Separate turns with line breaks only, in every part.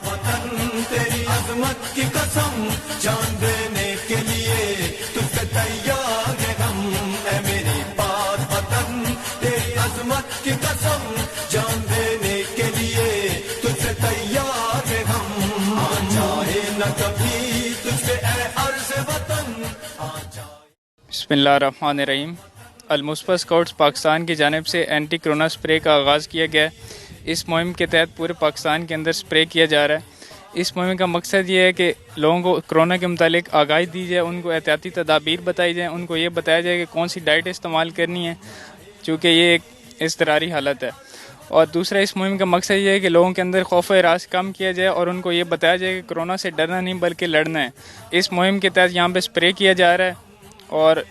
वतन तेरी अजमत की कसम, जान देने के लिए तुझसे तैयार है हम, ऐ मेरी पाक वतन तेरी अजमत की कसम, जान देने के लिए तुझसे तैयार है हम, आ जाए न कभी तुझसे ऐ अर्ज़ वतन आ जाए।
बिस्मिल्लाहिर्रहमानिर्रहीम। अल-मुस्तफ़ा स्काउट्स पाकिस्तान की जानिब से एंटी कोरोना स्प्रे का आगाज़ किया गया है। इस मुहिम के तहत पूरे पाकिस्तान के अंदर स्प्रे किया जा रहा है। इस मुहिम का मकसद ये है कि लोगों को कोरोना के मुतालिक आगाही दी जाए, उनको एहतियाती तदाबीर बताई जाए, उनको ये बताया जाए कि कौन सी डाइट इस्तेमाल करनी है, चूँकि ये एक इज़्तिरारी हालत है। और दूसरा, इस मुहिम का मकसद ये है कि लोगों के अंदर खौफ इराज कम किया जाए और उनको ये बताया जाए कि कोरोना से डरना नहीं बल्कि लड़ना है। इस मुहिम के तहत यहाँ पर स्प्रे किया जा रहा है और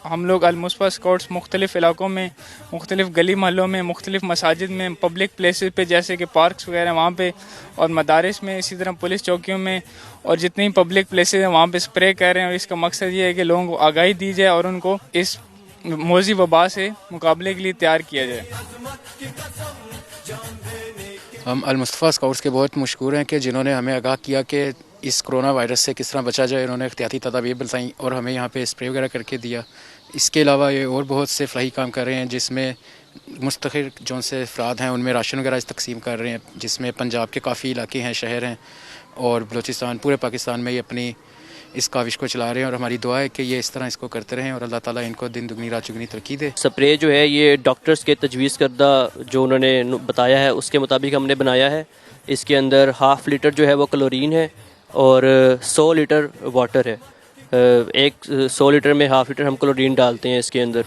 हम लोग अल-मुस्तफ़ा स्काउट्स मुख्तलिफ़ इलाकों में, मुख्तलिफ़ गली महलों में, मुख्तलिफ़ मसाजिद में, पब्लिक प्लेसेस पे जैसे कि पार्क्स वगैरह वहाँ पे, और मदारिस में, इसी तरह पुलिस चौकियों में और जितनी पब्लिक प्लेसेस हैं वहाँ पे स्प्रे कर रहे हैं। और इसका मकसद ये है कि लोगों को आगाही दी जाए और उनको इस मौजी वबा से मुकाबले के लिए तैयार किया जाए।
हम अल-मुस्तफ़ा स्काउट्स के बहुत मशकूर हैं कि जिन्होंने हमें आगाह किया कि इस कोरोना वायरस से किस तरह बचा जाए। उन्होंने एहतियाती तदाबीर बताई और हमें यहाँ पे स्प्रे वगैरह करके दिया। इसके अलावा ये और बहुत से फलाही काम कर रहे हैं, जिसमें मुस्तक़िल जो से अफराद हैं उनमें राशन वगैरह तकसीम कर रहे हैं, जिसमें पंजाब के काफ़ी इलाके हैं, शहर हैं और बलूचिस्तान, पूरे पाकिस्तान में ये अपनी इस काविश को चला रहे हैं। और हमारी दुआ है कि ये इस तरह इसको करते रहें और अल्लाह ताला इनको दिन दुगनी रात चुगनी तरक्की दे।
स्प्रे जो है ये डॉक्टर्स के तजवीज़ करदा जो उन्होंने बताया है उसके मुताबिक हमने बनाया है। इसके अंदर 1/2 लीटर जो है वो क्लोरीन है और 100 लीटर वाटर है। 100 लीटर में 1/2 लीटर हम क्लोरीन डालते हैं इसके अंदर।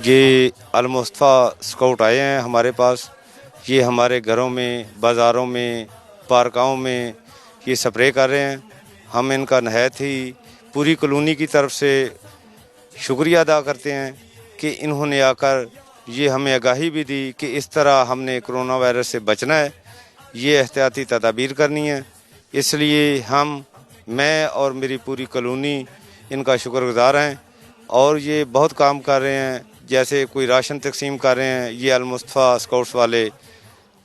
ये अल-मुस्तफ़ा स्काउट आए हैं हमारे पास। ये हमारे घरों में, बाज़ारों में, पार्कों में ये स्प्रे कर रहे हैं। हम इनका नहायत ही पूरी कॉलोनी की तरफ से शुक्रिया अदा करते हैं कि इन्होंने आकर ये हमें आगाही भी दी कि इस तरह हमने कोरोना वायरस से बचना है, ये एहतियाती तदाबीर करनी है। इसलिए मैं और मेरी पूरी कॉलोनी इनका शुक्रगुज़ार हैं और ये बहुत काम कर रहे हैं। जैसे कोई राशन तकसीम कर रहे हैं ये अल-मुस्तफ़ा स्काउट्स वाले,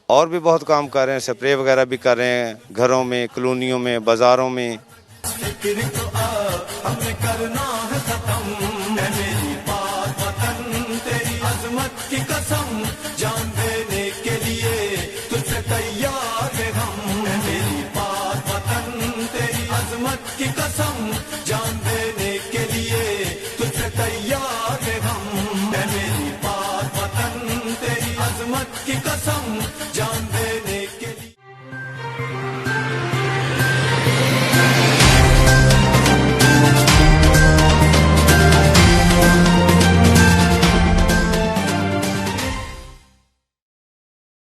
और भी बहुत काम कर रहे हैं, स्प्रे वगैरह भी कर रहे हैं घरों में, कॉलोनियों में, बाज़ारों में।